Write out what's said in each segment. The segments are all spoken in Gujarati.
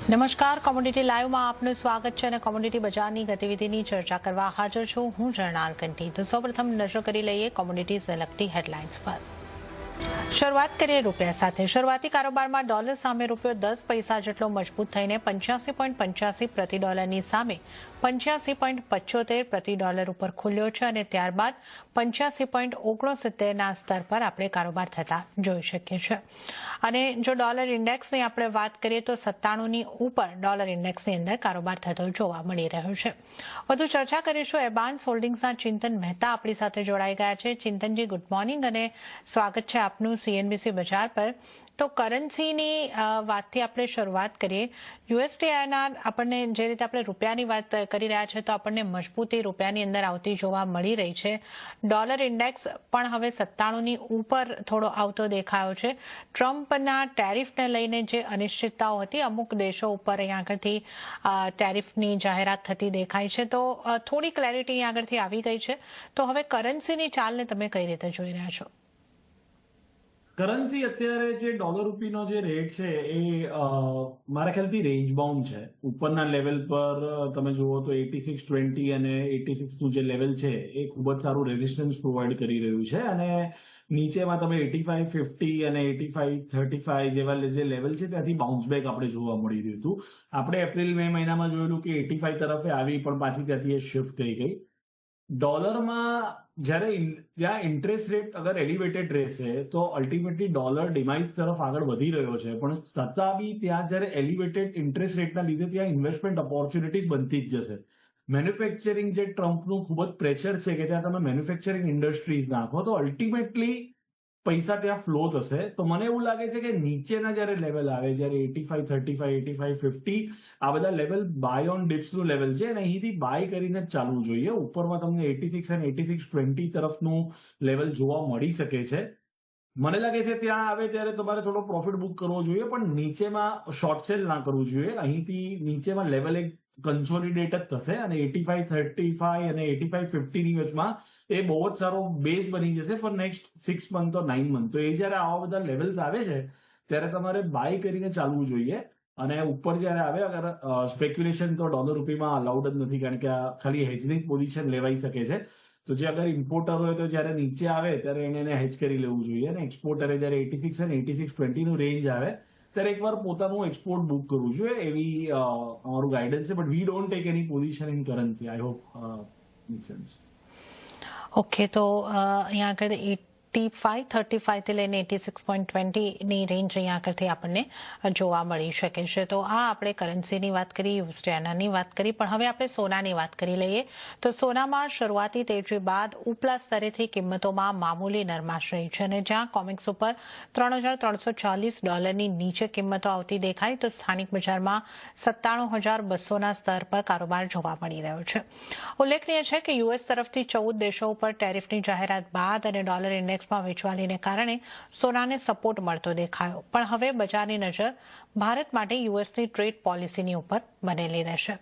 નમસ્કાર, કોમોડિટી લાઈવમાં આપનું સ્વાગત છે અને કોમોડિટી બજારની ગતિવિધિની ચર્ચા કરવા હાજર છું હું જર્નાલ કંઠી। તો સૌપ્રથમ નજર કરી લઈએ કોમોડિટીઝને લગતી હેડલાઇન્સ પર। શરૂઆત કરીએ રૂપિયા સાથે। શરૂઆતી કારોબારમાં ડોલર સામે રૂપિયો 10 પૈસા જેટલો મજબૂત થઈને 85.85 પ્રતિ ડોલરની સામે 85.75 પ્રતિ ડોલર ઉપર ખુલ્યો છે અને ત્યારબાદ 85.69 સ્તર પર આપણે કારોબાર થતા જોઈ શકીએ છીએ। અને જો ડોલર ઇન્ડેક્સની આપણે વાત કરીએ તો 97ની ઉપર ડોલર ઇન્ડેક્સની અંદર કારોબાર થતો જોવા મળી રહ્યો છે। વધુ ચર્ચા કરીશું એડવાન્સ હોલ્ડિંગ્સના ચિંતન મહેતા આપણી સાથે જોડાઈ ગયા છે। ચિંતનજી, ગુડ મોર્નિંગ અને સ્વાગત છે આપનું સીએનબીસી બજાર પર। તો કરન્સીની વાતથી આપણે શરૂઆત કરીએ। યુએસડી આઈએનઆર આપણને જે રીતે આપણે રૂપિયાની વાત કરી રહ્યા છે તો આપણને મજબૂતી રૂપિયાની અંદર આવતી જોવા મળી રહી છે। ડોલર ઇન્ડેક્સ પણ હવે 97ની ઉપર થોડો આવતો દેખાયો છે। ટ્રમ્પના ટેરિફને લઈને જે અનિશ્ચિતતાઓ હતી, અમુક દેશો ઉપર અહીંયા આગળથી ટેરિફની જાહેરાત થતી દેખાય છે, તો થોડી ક્લેરિટી અહીંયા આગળથી આવી ગઈ છે। તો હવે કરન્સીની ચાલને તમે કઈ રીતે જોઈ રહ્યા છો? કરન્સી અત્યારે જે ડોલર રૂપીનો જે રેટ છે એ મારા ખ્યાલથી રેન્જ બાઉન્ડ છે। ઉપરના લેવલ પર તમે જુઓ તો 86.20 અને 86નું જે લેવલ છે એ ખૂબ જ સારું રેઝિસ્ટન્સ પ્રોવાઈડ કરી રહ્યું છે અને નીચેમાં તમે 85.50 અને 85.35 જેવા જે લેવલ છે ત્યાંથી બાઉન્સ બેક આપણે જોવા મળી રહ્યું હતું। આપણે એપ્રિલ મે મહિનામાં જોયેલું કે 85 તરફે આવી પણ પાછી ત્યાંથી એ શિફ્ટ થઈ ગઈ। ડોલરમાં જ્યાં ઇન્ટરેસ્ટ રેટ અગર એલિવેટેડ રહેશે તો અલ્ટિમેટલી ડોલર ડિમાઇઝ તરફ આગળ વધી રહ્યો છે, પણ છતાં બી ત્યાં જ્યારે એલિવેટેડ ઇન્ટરેસ્ટ રેટના લીધે ત્યાં ઇન્વેસ્ટમેન્ટ ઓપોર્ચ્યુનિટીઝ બનતી જ જશે। મેન્યુફેક્ચરિંગ જે ટ્રમ્પનું ખૂબ જ પ્રેશર છે કે ત્યાં તમે મેન્યુફેક્ચરિંગ ઇન્ડસ્ટ્રીઝ નાખો તો અલ્ટિમેટલી પૈસા ત્યાં ફ્લો થશે। તો મને એવું લાગે છે કે નીચેના જ્યારે લેવલ આવે, જ્યારે 85.35, 85.50 આ બધા લેવલ બાય ઓન ડિપ્સનું લેવલ છે અને અહીંથી બાય કરીને જ ચાલવું જોઈએ। ઉપરમાં તમને 86 અને 86.20 તરફનું લેવલ જોવા મળી શકે છે। મને લાગે છે ત્યાં આવે ત્યારે તમારે થોડો પ્રોફિટ બુક કરવો જોઈએ, પણ નીચેમાં શોર્ટ સેલ ના કરવું જોઈએ। અહીંથી નીચેમાં લેવલ એક કન્સોલિડેટ જ થશે અને 85.35 અને 85.50ની વચમાં એ બહુ જ સારો બેઝ બની જશે for next 6 month or 9 month. તો એ જ્યારે આવા બધા લેવલ્સ આવે છે ત્યારે તમારે બાય કરીને ચાલવું જોઈએ અને ઉપર જ્યારે આવે અગર સ્પેક્યુલેશન તો ડોલર રૂપીમાં અલાઉડ જ નથી, કારણ કે આ ખાલી હેજની પોઝિશન લેવાઈ શકે છે। તો જે અગર ઇમ્પોર્ટર હોય તો જ્યારે નીચે આવે ત્યારે એને હેજ કરી લેવું જોઈએ અને એક્સપોર્ટરે જ્યારે 86 અને 86.20નું રેન્જ આવે ત્યારે એકવાર પોતાનું એક્સપોર્ટ બુક કરવું જોઈએ, એવી અમારું ગાઈડન્સ છે। But we don't take any position in currency. I hope make sense. Okay, તો અહીંયા આગળ 85.35 થી લઈને 86.20ની રેન્જ અહીંયા આગળથી આપણને જોવા મળી શકે છે। તો આ આપણે કરન્સીની વાત કરી, યુએસડીની વાત કરી, પણ હવે આપણે સોનાની વાત કરી લઈએ। તો સોનામાં શરૂઆતી તેજી બાદ ઉપલા સ્તરેથી કિંમતોમાં મામૂલી નરમાશ રહી છે અને જ્યાં કોમેક્સ ઉપર $3,340ની નીચે કિંમતો આવતી દેખાય તો સ્થાનિક બજારમાં 97,200ના સ્તર પર કારોબાર જોવા મળી રહ્યો છે। ઉલ્લેખનીય છે કે યુએસ તરફથી 14 દેશો ઉપર ટેરિફની જાહેરાત બાદ અને ડોલર ઇન્ડેક્સમાં વેચવાલીને કારણે સોનાને સપોર્ટ મળતો દેખાયો, પણ હવે બજારની નજર ભારત માટે યુએસની ટ્રેડ પોલિસીની ઉપર બનેલી રહેશે।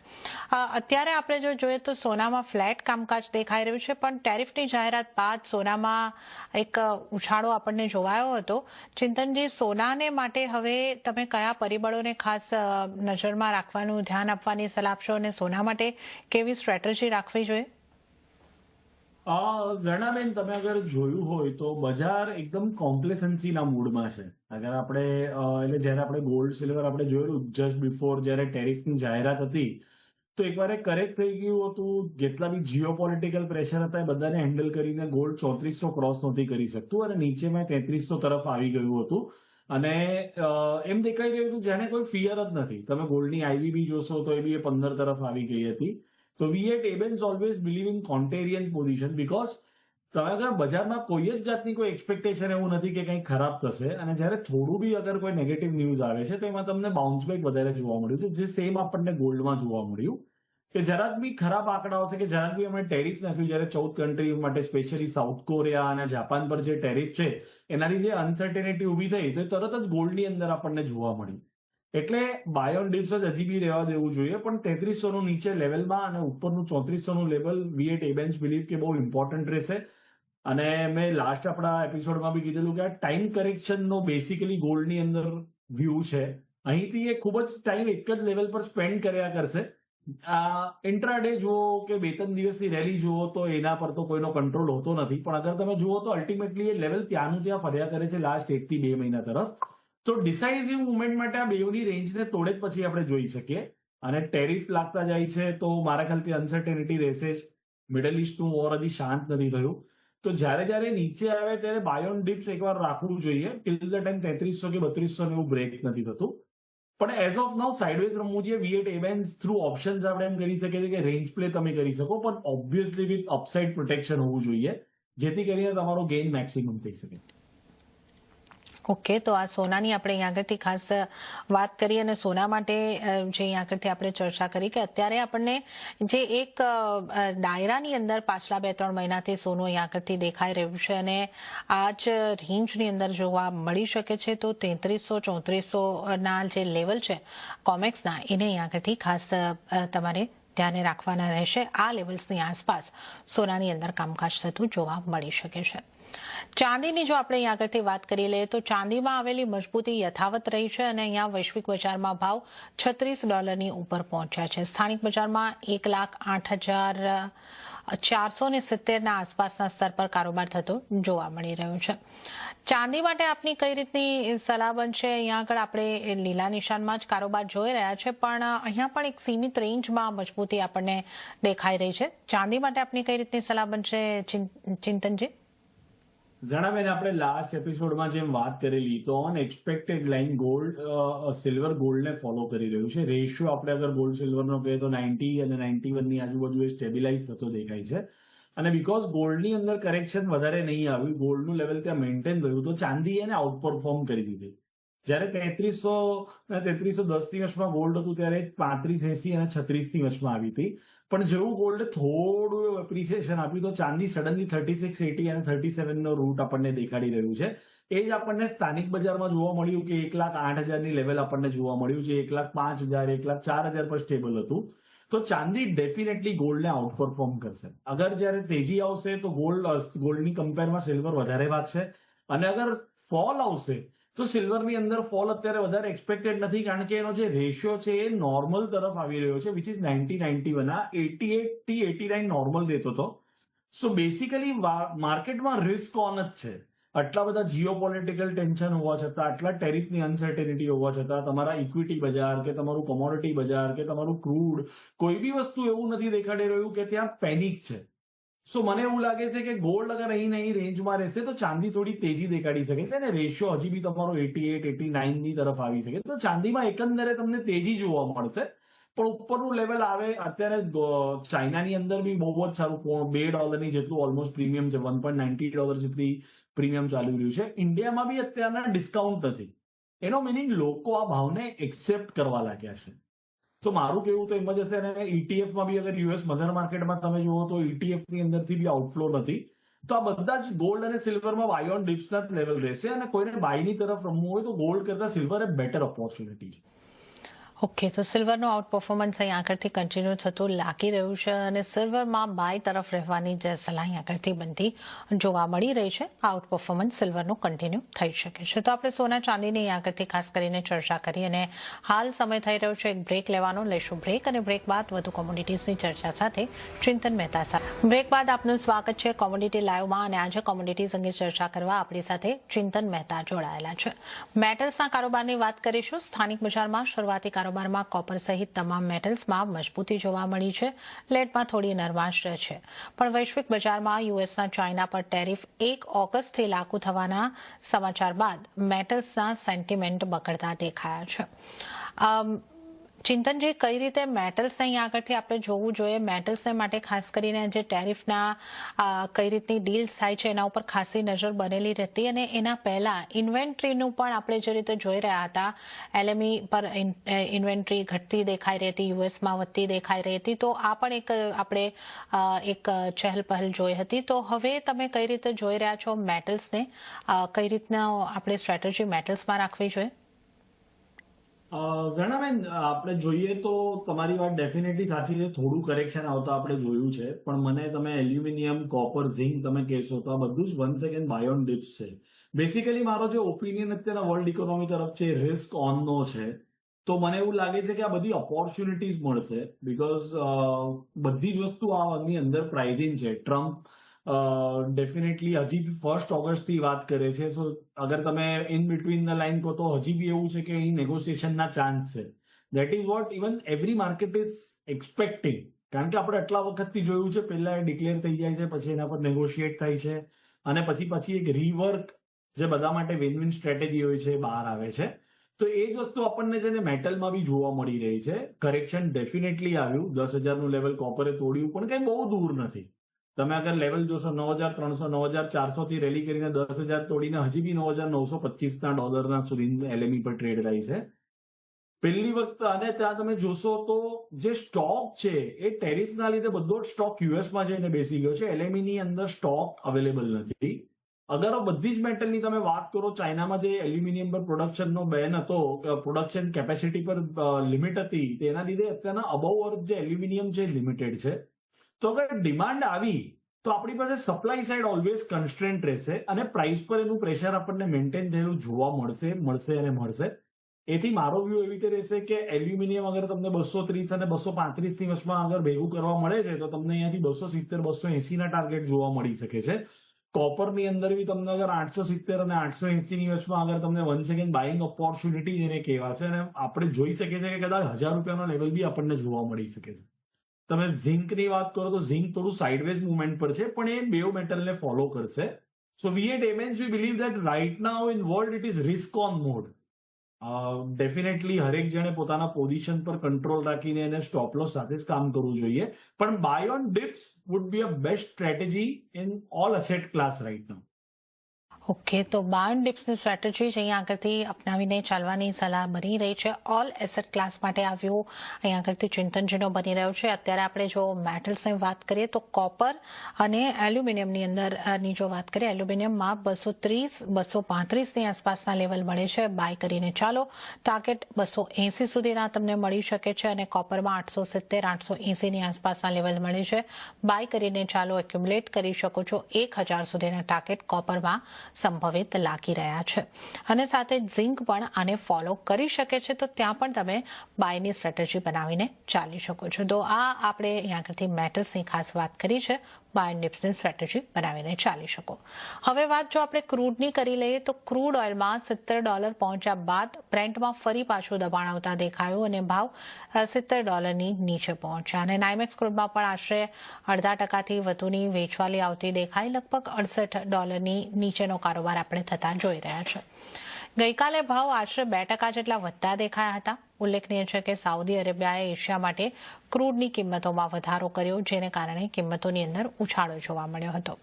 અત્યારે આપણે જો જોઈએ તો સોનામાં ફ્લેટ કામકાજ દેખાઈ રહ્યું છે, પણ ટેરિફની જાહેરાત બાદ સોનામાં એક ઉછાળો આપણને જોવાયો હતો। ચિંતનજી, સોનાને માટે હવે તમે કયા પરિબળોને ખાસ નજરમાં રાખવાનું, ધ્યાન આપવાની સલાહ આપશો અને સોના માટે કેવી સ્ટ્રેટેજી રાખવી જોઈએ? ઝરણાબેન, તમે અગર જોયું હોય તો બજાર એકદમ કોમ્પ્લેસન્સીના મૂડમાં છે। અગર આપણે એટલે જ્યારે આપણે ગોલ્ડ સિલ્વર આપણે જોયેલું જસ્ટ બિફોર જ્યારે ટેરિફની જાહેરાત હતી તો એકવાર કરેક્ટ થઈ ગયું હતું। જેટલા બી જીઓપોલિટિકલ પ્રેશર હતા એ બધાને હેન્ડલ કરીને ગોલ્ડ 3400 ક્રોસ નહોતી કરી શકતું અને નીચેમાં 3300 તરફ આવી ગયું હતું અને એમ દેખાઈ રહ્યું હતું જેને કોઈ ફિયર જ નથી। તમે ગોલ્ડની આઈવી બી જોશો તો એ બી 15 તરફ આવી ગઈ હતી। તો we at Abans always believe in contrarian position, because તમે અગર બજારમાં કોઈ જ જાતની કોઈ એક્સપેક્ટેશન એવું નથી કે કંઈ ખરાબ થશે અને જ્યારે થોડું બી અગર કોઈ નેગેટિવ ન્યૂઝ આવે છે તો એમાં તમને બાઉન્સ બેક વધારે જોવા મળ્યું હતું, જે સેમ આપણને ગોલ્ડમાં જોવા મળ્યું કે જરાક બી ખરાબ આંકડાઓ છે કે જરાક બી અમે ટેરિફ નાખ્યું, જ્યારે 14 કન્ટ્રી માટે સ્પેશિયલી સાઉથ કોરિયા અને જાપાન પર જે ટેરિફ છે એના લીધે અનસર્ટેનિટી ઊભી થઈ તો તરત જ ગોલ્ડની અંદર આપણને જોવા મળી। એટલે બાય ઓન ડિપ્સ જ હજી બી રહેવા દેવું જોઈએ, પણ 3300નું નીચે લેવલમાં અને ઉપરનું 3400નું લેવલ વી એટ એબેન્સ બિલીવ કે બહુ ઇમ્પોર્ટન્ટ રહેશે। અને મેં લાસ્ટ આપણા એપિસોડમાં બી કીધેલું કે આ ટાઈમ કરેક્શનનો બેસિકલી ગોલ્ડની અંદર વ્યૂ છે અહીંથી એ ખૂબ જ ટાઈમ એક જ લેવલ પર સ્પેન્ડ કર્યા કરશે. ઇન્ટ્રાડે જુઓ કે 2-3 દિવસની રેલી જુઓ તો એના પર તો કોઈનો કંટ્રોલ હોતો નથી, પણ અગર તમે જુઓ તો અલ્ટિમેટલી એ લેવલ ત્યાંનું ત્યાં ફર્યા કરે છે લાસ્ટ 1 થી 2 મહિના તરફ. તો ડિસાઇઝિવ મુવમેન્ટ માટે આ બેવની રેન્જને તોડે જ પછી આપણે જોઈ શકીએ. અને ટેરિફ લાગતા જાય છે તો મારા ખ્યાલથી અનસર્ટેનિટી રહેશે જ. મિડલ ઇસ્ટનું વોર હજી શાંત નથી થયું, તો જ્યારે નીચે આવે ત્યારે બાય ઓન ડિપ્સ એકવાર રાખવું જોઈએ. ટિલ ધ ટાઈમ 3300 કે 3200 એવું બ્રેક નથી થતું. પણ એઝ ઓફ નાઉ સાઇડવેઝ રમવું જોઈએ. V8 એવેન્સ થ્રુ ઓપ્શન્સ આપણે એમ કરી શકીએ છીએ કે રેન્જ પ્લે તમે કરી શકો, પણ ઓબ્વિયસલી વિથ અપસાઇડ પ્રોટેક્શન હોવું જોઈએ, જેથી કરીને તમારો ગેઇન મેક્સિમમ થઈ શકે. ઓકે, તો આ સોનાની આપણે અહીં આગળથી ખાસ વાત કરી અને સોના માટે જે અહીં આગળથી આપણે ચર્ચા કરી કે અત્યારે આપણને જે એક દાયરાની અંદર પાછલા 2-3 મહિનાથી સોનું અહીં આગળથી દેખાઈ રહ્યું છે અને આ જ રેન્જની અંદર જોવા મળી શકે છે. તો 3300-3400 ના જે લેવલ છે કોમેક્સના, એને અહીં આગળથી ખાસ તમારે ધ્યાને રાખવાના રહેશે. આ લેવલ્સની આસપાસ સોનાની અંદર કામકાજ થતું જોવા મળી શકે છે. ચાંદીની જો આપણે અહીં આગળથી વાત કરી લઈએ તો ચાંદીમાં આવેલી મજબૂતી યથાવત રહી છે અને અહીંયા વૈશ્વિક બજારમાં ભાવ $36 ઉપર પહોંચ્યા છે. સ્થાનિક બજારમાં 1,08,470 ના આસપાસના સ્તર પર કારોબાર થતો જોવા મળી રહ્યો છે. ચાંદી માટે આપની કઈ રીતની સલાહ બનશે? અહીંયા આગળ આપણે લીલા નિશાનમાં જ કારોબાર જોઈ રહ્યા છે, પણ અહીંયા પણ એક સીમિત રેન્જમાં મજબૂતી આપણને દેખાઈ રહી છે. ચાંદી માટે આપની કઈ રીતની સલાહ બનશે ચિંતનજી? જણાવેને આપણે લાસ્ટ એપિસોડમાં જેમ વાત કરેલી, તો unexpected line gold silver ગોલ્ડને ફોલો કરી રહ્યું છે. રેશિયો આપણે અગર ગોલ્ડ સિલ્વરનો કહીએ તો 90 અને 91 ની આજુબાજુ એ સ્ટેબિલાઇઝ થતો દેખાય છે. અને બીકોઝ ગોલ્ડની અંદર કરેક્શન વધારે નહીં આવ્યું, ગોલ્ડનું લેવલ ત્યાં મેન્ટેન થયું, તો ચાંદી એને આઉટપરફોર્મ કરી દીધી. જ્યારે 3300 અને 3310 ની વચમાં ગોલ્ડ હતું ત્યારે 3580 અને 36 ની વચમાં આવી હતી. પણ જેવું ગોલ્ડ થોડું એપ્રિસિએશન આપ્યું તો ચાંદી સડનલી 3680 અને 37 નો રૂટ આપણને દેખાડી રહ્યું છે. એ જ આપણને સ્થાનિક બજારમાં જોવા મળ્યું કે 1,08,000 ની લેવલ આપણને જોવા મળ્યું છે. 1,05,000, 1,04,000 પર સ્ટેબલ હતું. તો ચાંદી ડેફિનેટલી ગોલ્ડને આઉટપરફોર્મ કરશે. અગર જ્યારે તેજી આવશે તો ગોલ્ડની કમ્પેરમાં સિલ્વર વધારે ભાગશે, અને અગર ફોલ આવશે તો સિલ્વરની અંદર ફોલ અત્યારે વધારે એક્સપેક્ટેડ નથી, કારણ કે એનો જે રેશિયો છે એ નોર્મલ તરફ આવી રહ્યો છે, વિચ ઇઝ 90-91. આ 88 થી 89 નોર્મલ દેતો હતો. સો બેસિકલી માર્કેટમાં રિસ્ક ઓન જ છે. આટલા બધા જીઓપોલિટિકલ ટેન્શન હોવા છતાં, આટલા ટેરિફની અનસર્ટેનિટી હોવા છતાં, તમારા ઇક્વિટી બજાર કે તમારું કોમોડિટી બજાર કે તમારું ક્રૂડ, કોઈ બી વસ્તુ એવું નથી દેખાડી રહ્યું કે ત્યાં પેનિક છે. સો મને એવું લાગે છે કે ગોલ્ડ અગર અહીં રેન્જમાં રહેશે તો ચાંદી થોડી તેજી દેખાડી શકે છે, અને રેશિયો હજી બી તમારો 88-89 ની તરફ આવી શકે. તો ચાંદીમાં એકંદરે તમને તેજી જોવા મળશે, પણ ઉપરનું લેવલ આવે. અત્યારે ચાઇનાની અંદર બી બહુ જ સારું $2 જેટલું ઓલમોસ્ટ પ્રીમિયમ છે, $1.90 જેટલી પ્રીમિયમ ચાલી રહ્યું છે. ઇન્ડિયામાં બી અત્યારના ડિસ્કાઉન્ટ નથી. એનો મિનિંગ લોકો આ ભાવને એક્સેપ્ટ કરવા લાગ્યા છે. તો મારું કેવું તો એમ જ હશે. અને ETF માં બી અગર યુએસ મધર માર્કેટમાં તમે જુઓ તો ETF ની અંદરથી બી આઉટફ્લો નથી. તો આ બધા જ ગોલ્ડ અને સિલ્વરમાં બાય ઓન ડિપ્સના જ લેવલ રહેશે, અને કોઈને બાયની તરફ રમવું હોય તો ગોલ્ડ કરતા સિલ્વર એ બેટર ઓપોર્ચ્યુનિટી છે. ઓકે, તો સિલ્વરનું આઉટ પરફોર્મન્સ અહીં આગળથી કન્ટિન્યુ થતું લાગી રહ્યું છે અને સિલ્વરમાં બાય તરફ રહેવાની જે સલાહ અહીં આગળથી બનતી જોવા મળી રહી છે. આઉટ પરફોર્મન્સ સિલ્વરનું કન્ટિન્યુ થઈ શકે છે. તો આપણે સોના ચાંદીની અહીં આગળથી ખાસ કરીને ચર્ચા કરી અને હાલ સમય થઈ રહ્યો છે એક બ્રેક લેવાનો. લેશું બ્રેક, અને બ્રેક બાદ વધુ કોમોડિટીઝની ચર્ચા સાથે ચિંતન મહેતા સાથે. બ્રેક બાદ આપનું સ્વાગત છે કોમોડિટી લાઈવમાં, અને આજે કોમોડિટીઝ અંગે ચર્ચા કરવા આપણી સાથે ચિંતન મહેતા જોડાયેલા છે. મેટલ્સના કારોબારની વાત કરીશું. સ્થાનિક બજારમાં શરૂઆતી કારોબારમાં કોપર સહિત તમામ મેટલ્સમાં મજબૂતી જોવા મળી છે. લેડમાં થોડી નરમાશ છે, પણ વૈશ્વિક બજારમાં યુએસના ચાઇના પર ટેરિફ 1 ઓગસ્ટથી લાગુ થવાના સમાચાર બાદ મેટલ્સના સેન્ટિમેન્ટ બગડતા દેખાયા છે. ચિંતનજી, કઈ રીતે મેટલ્સને અહીં આગળથી આપણે જોવું જોઈએ? મેટલ્સને માટે ખાસ કરીને જે ટેરિફના કઈ રીતની ડીલ્સ થાય છે એના ઉપર ખાસી નજર બનેલી રહેતી, અને એના પહેલા ઇન્વેન્ટ્રીનું પણ આપણે જે રીતે જોઈ રહ્યા હતા, LME પર ઇન્વેન્ટ્રી ઘટતી દેખાઈ રહી હતી, યુએસમાં વધતી દેખાઈ રહી હતી. તો આ પણ આપણે એક ચહેલ પહેલ જોઈ હતી. તો હવે તમે કઈ રીતે જોઈ રહ્યા છો મેટલ્સને? કઈ રીતના આપણે સ્ટ્રેટેજી મેટલ્સમાં રાખવી જોઈએ? જણાવેન, આપણે જોઈએ તો તમારી વાત ડેફિનેટલી સાચી છે. થોડું કરેક્શન આવતા આપણે જોયું છે, પણ મને તમે એલ્યુમિનિયમ, કોપર, ઝિંક તમે કહેશો તો આ બધું જ 1 સેકન્ડ બાય ઓન ડિપ્સ છે. બેસિકલી મારો જે ઓપિનિયન અત્યારે વર્લ્ડ ઇકોનોમી તરફ છે રિસ્ક ઓન નો છે. તો મને એવું લાગે છે કે આ બધી ઓપોર્ચ્યુનિટીઝ મળશે બીકોઝ બધી જ વસ્તુ આની અંદર પ્રાઇઝિંગ છે. ટ્રમ્પ ડેફિનેટલી હજી બી 1 ઓગસ્ટથી વાત કરે છે. સો અગર તમે ઇન બિટવીન ધ લાઇન કહો તો હજી બી એવું છે કે અહીં નેગોશિએશનના ચાન્સ છે. That is what even every market is expecting. કારણ કે આપણે આટલા વખતથી જોયું છે, પહેલા એ ડિક્લેર થઈ જાય છે, પછી એના પર નેગોશિએટ થાય છે, અને પછી એક રીવર્ક જે બધા માટે વિન વિન સ્ટ્રેટેજી હોય છે બહાર આવે છે. તો એ જ વસ્તુ આપણને છે ને મેટલમાં બી જોવા મળી રહી છે. કરેક્શન ડેફિનેટલી આવ્યું. 10,000નું લેવલ કોપરે તોડ્યું, પણ કંઈ બહુ દૂર નથી. તમે અગર લેવલ જોશો 9,300 9,400 થી રેલી કરીને 10,000 તોડીને હજી બી $9,925 સુધી LME પર ટ્રેડ થાય છે. પહેલી વખત અને ત્યાં તમે જોશો તો જે સ્ટોક છે એ ટેરિફના લીધે બધો જ સ્ટોક યુએસમાં જઈને બેસી ગયો છે. LME ની અંદર સ્ટોક અવેલેબલ નથી. અગર બધી જ મેટલની તમે વાત કરો, ચાઇનામાં જે એલ્યુમિનિયમ પર પ્રોડક્શનનો બેન હતો, પ્રોડક્શન કેપેસિટી પર લિમિટ હતી, તેના લીધે અત્યારના અબવ અર્થ જે એલ્યુમિનિયમ છે લિમિટેડ છે. તો અગર ડિમાન્ડ આવી તો આપણી પાસે સપ્લાય સાઇડ ઓલવેઝ કન્સ્ટ્રેન્ટ રહેશે અને પ્રાઇસ પર એનું પ્રેશર આપણને મેન્ટેન થયેલું જોવા મળશે. એથી મારો વ્યૂ એવી રીતે રહેશે કે એલ્યુમિનિયમ અગર તમને 230 અને 235 ની વચમાં અગર ભેગું કરવા મળે છે તો તમને અહીંયાથી 270 280 ના ટાર્ગેટ જોવા મળી શકે છે. કોપરની અંદર બી તમને અગર 870 અને 880 ની વચમાં અગર તમને વન્સ અગેન બાઇંગ ઓપોર્ચ્યુનિટી જેને કહેવાશે, અને આપણે જોઈ શકીએ છીએ કે કદાચ 1,000 રૂપિયાનો લેવલ બી આપણને જોવા મળી શકે છે. તમે ઝિંકની વાત કરો તો ઝિંક થોડું સાઇડવેઝ મુવમેન્ટ પર છે, પણ એ બેવ મેટલને ફોલો કરશે. So we at Abans we believe that right now in world it is risk on mode. Definitely હરેક જણે પોતાના પોઝિશન પર કંટ્રોલ રાખીને એને સ્ટોપ લોસ સાથે જ કામ કરવું જોઈએ, પણ buy on dips would be a best strategy in all asset class right now. Okay, તો બાય એન્ડ ડિપ્સની સ્ટ્રેટેજી જ અહીંયા આગળથી અપનાવીને ચાલવાની સલાહ બની રહી છે. ઓલ એસેટ ક્લાસ માટે આ વ્યૂ અહીંયા આગળથી ચિંતનજીનો બની રહ્યો છે. અત્યારે આપણે જો મેટલ્સની વાત કરીએ તો કોપર અને એલ્યુમિનિયમની અંદરની જો વાત કરીએ, એલ્યુમિનિયમમાં 230 235ની આસપાસના લેવલ મળે છે. બાય કરીને ચાલો. ટાર્ગેટ 280 સુધીના તમને મળી શકે છે, અને કોપરમાં 870 880ની આસપાસના લેવલ મળે છે. બાય કરીને ચાલો, એક્યુમ્યુલેટ કરી શકો છો. 1,000 સુધીના ટાર્ગેટ કોપરમાં સંભવિત લાગી રહ્યા છે, અને સાથે ઝિંક પણ આને ફોલો કરી શકે છે. તો ત્યાં પણ તમે બાયની સ્ટ્રેટેજી બનાવીને ચાલી શકો છો. તો આ આપણે અહીંયા આગળથી મેટલ્સની ખાસ વાત કરી છે. બાય એન્ડ ડિપ્સની સ્ટ્રેટેજી બનાવીને ચાલી શકો. હવે વાત જો આપણે ક્રૂડની કરી લઈએ તો ક્રૂડ ઓઇલમાં $70 પહોંચ્યા બાદ બ્રેન્ટમાં ફરી પાછું દબાણ આવતા દેખાયું અને ભાવ $70ની નીચે પહોંચ્યા, અને નાઇમેક્સ ક્રૂડમાં પણ આશરે 0.5% વધુની વેચવાલી આવતી દેખાઈ. લગભગ $68ની નીચેનો કારોબાર આપણે થતા જોઈ રહ્યા છે. ગઈકાલે ભાવ આશરે 2% જેટલા વધતા દેખાયા હતા. ઉલ્લેખનીય છે કે સાઉદી અરેબિયાએ એશિયા માટે ક્રૂડની કિંમતોમાં વધારો કર્યો, જેને કારણે કિંમતોની અંદર ઉછાળો જોવા મળ્યો હતો.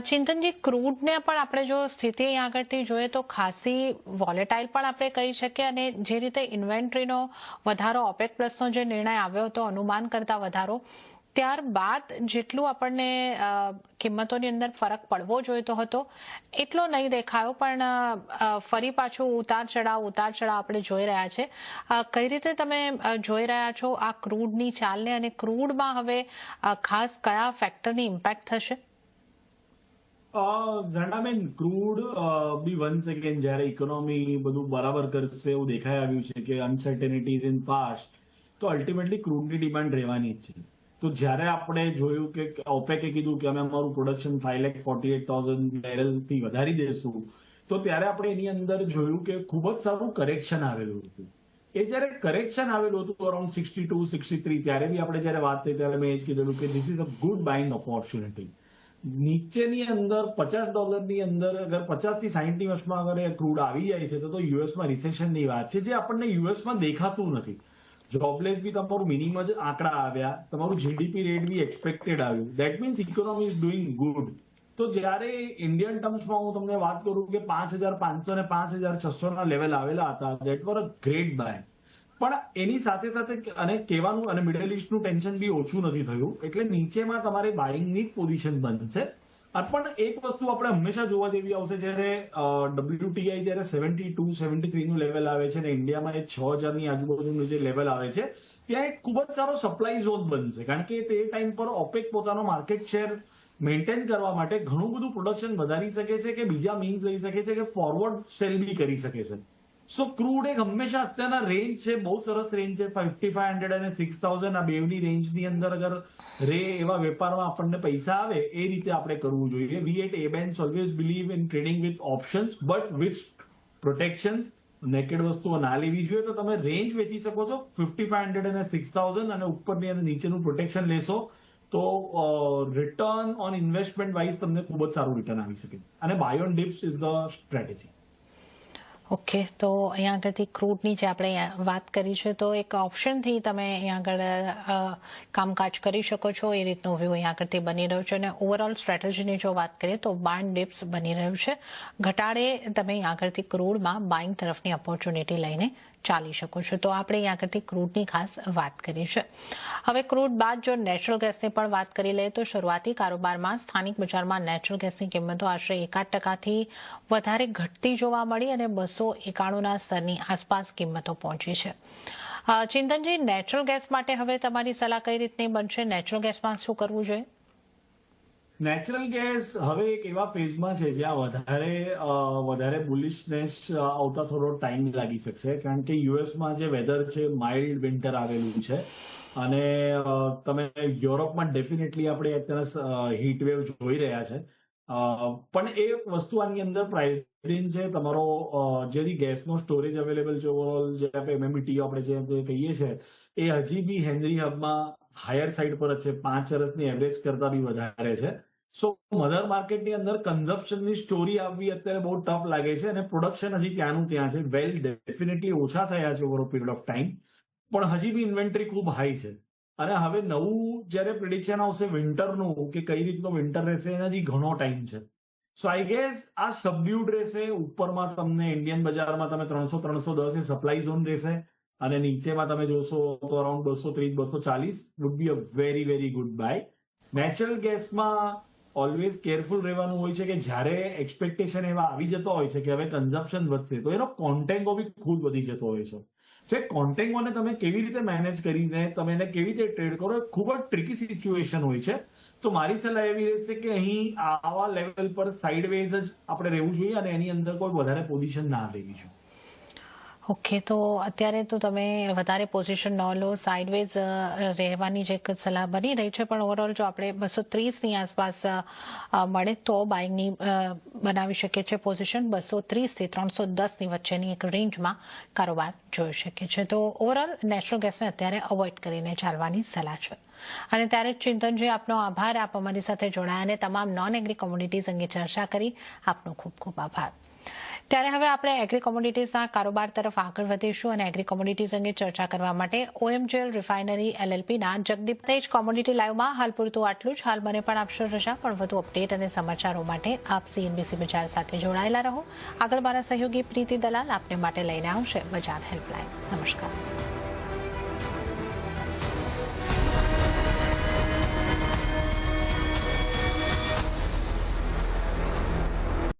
ચિંતનજી, ક્રૂડને પણ આપણે જો સ્થિતિ અહીં આગળથી જોઈએ તો ખાસી વોલેટાઇલ પણ આપણે કહી શકીએ, અને જે રીતે ઇન્વેન્ટરીનો વધારો, ઓપેક પ્લસનો જે નિર્ણય આવ્યો હતો અનુમાન કરતા વધારો, ત્યારબાદ જેટલું આપણને કિંમતોની અંદર ફરક પડવો જોઈતો હતો એટલો નહીં દેખાયો, પણ ફરી પાછું ઉતાર ચઢાવ આપણે જોઈ રહ્યા છે. કઈ રીતે તમે જોઈ રહ્યા છો આ ક્રૂડની ચાલને, અને ક્રૂડમાં હવે ખાસ કયા ફેક્ટરની ઇમ્પેક્ટ થશે? ઝંડાબેન, ક્રૂડ બી વન્સ અગેન જ્યારે ઇકોનોમી બધું બરાબર કરશે એવું દેખાઈ આવ્યું છે કે અનસર્ટેનિટીઝ ઇન પાસ્ટ, તો અલ્ટિમેટલી ક્રૂડની ડિમાન્ડ રહેવાની જ છે. તો જ્યારે આપણે જોયું કે ઓપેકે કીધું કે અમે અમારું પ્રોડક્શન 5,48,000 બેરલથી વધારી દઈશું, તો ત્યારે આપણે એની અંદર જોયું કે ખૂબ જ સારું કરેક્શન આવેલું હતું. એ જ્યારે કરેક્શન આવેલું હતું અરાઉન્ડ 62 63, ત્યારે બી આપણે જ્યારે વાત થઈ ત્યારે મેં એ જ કીધેલું કે this is a good buying opportunity. નીચેની અંદર $50ની અંદર અગર 50 થી 60ની વચમાં અગર ક્રૂડ આવી જાય છે તો યુએસમાં રિસેશનની વાત છે, જે આપણને યુએસમાં દેખાતું નથી. જોબલેસ બી તમારું મિનિમમ જ આંકડા આવ્યા, તમારું જીડીપી રેટ બી એક્સપેક્ટેડ આવ્યું. That means economy is doing good. તો જ્યારે ઇન્ડિયન ટર્મ્સમાં હું તમને વાત કરું કે 5,500 અને 5,600ના લેવલ આવેલા હતા, that was a great buy. પણ એની સાથે સાથે અને કહેવાનું, અને મિડલ ઇસ્ટનું ટેન્શન બી ઓછું નથી થયું, એટલે નીચેમાં તમારે બાઇંગની જ પોઝિશન બનશે. પણ એક વસ્તુ આપણે હંમેશા જોવા જેવી આવશે, જ્યારે WTI જ્યારે 72 73નું લેવલ આવે છે અને ઇન્ડિયામાં એ 6,000ની આજુબાજુનું જે લેવલ આવે છે, ત્યાં એક ખૂબ જ સારો સપ્લાય ઝોન બનશે. કારણ કે તે ટાઈમ પર ઓપેક પોતાનો માર્કેટ શેર મેન્ટેન કરવા માટે ઘણું બધું પ્રોડક્શન વધારી શકે છે, કે બીજા મીન્સ લઈ શકે છે કે ફોરવર્ડ સેલ બી કરી શકે છે. સો ક્રૂડ એક હંમેશા અત્યારના રેન્જ છે, બહુ સરસ રેન્જ છે, 5500 અને 6000 આ બેવની રેન્જની અંદર અગર એવા વેપારમાં આપણને પૈસા આવે એ રીતે આપણે કરવું જોઈએ. We at Abans always believe in trading with options but with protections. Naked વસ્તુઓ ના લેવી જોઈએ. તો તમે રેન્જ વેચી શકો છો 5500 અને 6000 અને ઉપરની અને નીચેનું પ્રોટેક્શન લેશો તો રિટર્ન ઓન ઇન્વેસ્ટમેન્ટ વાઇઝ તમને ખૂબ જ સારું રિટર્ન આવી શકે. અને buy on dips is the strategy. Okay, તો અહીંયા આગળથી ક્રૂડની જે આપણે વાત કરી છે તો એક ઓપ્શનથી તમે અહીંયા આગળ કામકાજ કરી શકો છો એ રીતનો વ્યૂ અહીંયા આગળથી બની રહ્યો છે. અને ઓવરઓલ સ્ટ્રેટેજીની જો વાત કરીએ તો બાય ડિપ્સ બની રહ્યું છે. ઘટાડે તમે અહીંયા આગળથી ક્રૂડમાં બાઇંગ તરફની ઓપોર્ચ્યુનિટી લઈને ચાલી શકો છો. તો આપણે અહીંયા આગળથી ક્રૂડની ખાસ વાત કરી છે. હવે ક્રૂડ બાદ જો નેચરલ ગેસની પણ વાત કરી લઈએ તો શરૂઆતી કારોબારમાં સ્થાનિક બજારમાં નેચરલ ગેસની કિંમતો આશરે 1% વધારે ઘટતી જોવા મળી અને 291ના સ્તરની આસપાસ કિંમતો પહોંચી છે. ચિંતનજી, નેચરલ ગેસ માટે હવે તમારી સલાહ કઈ રીતની બનશે? નેચરલ ગેસમાં શું કરવું જોઈએ? નેચરલ ગેસ હવે એક એવા ફેઝમાં છે જ્યાં વધારે બુલિશનેસ આવતા થોડો ટાઈમ લાગી શકશે, કારણ કે યુએસમાં જે વેધર છે માઇલ્ડ વિન્ટર આવેલું છે અને તમે યુરોપમાં ડેફિનેટલી આપણે અત્યારે હીટ વેવ જોઈ રહ્યા છે. પણ એ વસ્તુ આની અંદર પ્રાઇસ રેન્જ છે તમારો જે ગેસનો સ્ટોરેજ અવેલેબલ છે ઓવરઓલ જે આપણે એમએમબીટીયુ આપણે જે કહીએ છીએ એ હજી બી હેનરી હબમાં હાયર સાઈડ પર જ છે, 5 વર્ષની એવરેજ કરતા બી વધારે છે. સો મધર માર્કેટની અંદર કન્ઝમ્પશનની સ્ટોરી આવવી અત્યારે બહુ ટફ લાગે છે અને પ્રોડક્શન હજી ત્યાંનું ત્યાં છે. વેલ ડેફિનેટલી ઓછા થયા છે over a period of time, પણ હજી બી ઇન્વેન્ટરી ખૂબ હાઈ છે. અને હવે નવું જ્યારે પ્રિડિક્શન આવશે વિન્ટરનું કે કઈ રીતનું વિન્ટર રહેશે એનાથી ઘણો ટાઈમ છે. સો આઈ ગેસ આ સબડ્યુડ રહેશે. ઉપરમાં તમને ઇન્ડિયન બજારમાં તમે 300-310 એ સપ્લાય ઝોન રહેશે અને નીચેમાં તમે જોશો તો around 230-240 would be a very very good buy. Natural ગેસમાં ઓલવેઝ કેરફુલ રહેવાનું હોય છે કે જ્યારે એક્સપેક્ટેશન એવા આવી જતો હોય છે કે હવે કન્ઝમ્પશન વધશે તો એનો કોન્ટેન્ગો બી ખૂબ વધી જતો હોય છે. તો એ કોન્ટેન્ગોને તમે કેવી રીતે મેનેજ કરીને તમે એને કેવી રીતે ટ્રેડ કરો એ ખૂબ જ ટ્રિકી સિચ્યુએશન હોય છે. તો મારી સલાહ એવી રહેશે કે અહીં આવા લેવલ પર સાઇડવેઝ જ આપણે રહેવું જોઈએ અને એની અંદર કોઈ વધારે પોઝિશન ના લેવી જોઈએ. ઓકે, તો અત્યારે તો તમે વધારે પોઝિશન ન લો, સાઇડવેઝ રહેવાની જે એક સલાહ બની રહી છે, પણ ઓવરઓલ જો આપણે 230ની આસપાસ મળે તો બાઇંગની બનાવી શકીએ છીએ પોઝિશન. 230થી 310ની વચ્ચેની એક રેન્જમાં કારોબાર જોઈ શકીએ છીએ. તો ઓવરઓલ નેચરલ ગેસને અત્યારે અવોઇડ કરીને ચાલવાની સલાહ છે. અને ત્યારે ચિંતનજી, આપનો આભાર. આપ અમારી સાથે જોડાયા અને તમામ નોન એગ્રી કોમોડિટીઝ અંગે ચર્ચા કરી. આપનો ખૂબ ખૂબ આભાર. ત્યારે હવે આપણે એગ્રી કોમોડિટીઝના કારોબાર તરફ આગળ વધીશું અને એગ્રી કોમોડિટીઝ અંગે ચર્ચા કરવા માટે OMGL રિફાઇનરી LLPના જગદીપ તેજ કોમોડિટી લાઈવમાં હાલ પૂરતું આટલું જ. હાલ મને પણ આપશો રજા, પણ વધુ અપડેટ અને સમાચારો માટે આપ CNBC બજાર સાથે જોડાયેલા રહો. આગળ મારા સહયોગી પ્રીતિ દલાલ આપને માટે લઈને આવશે બજાર હેલ્પલાઇન. નમસ્કાર.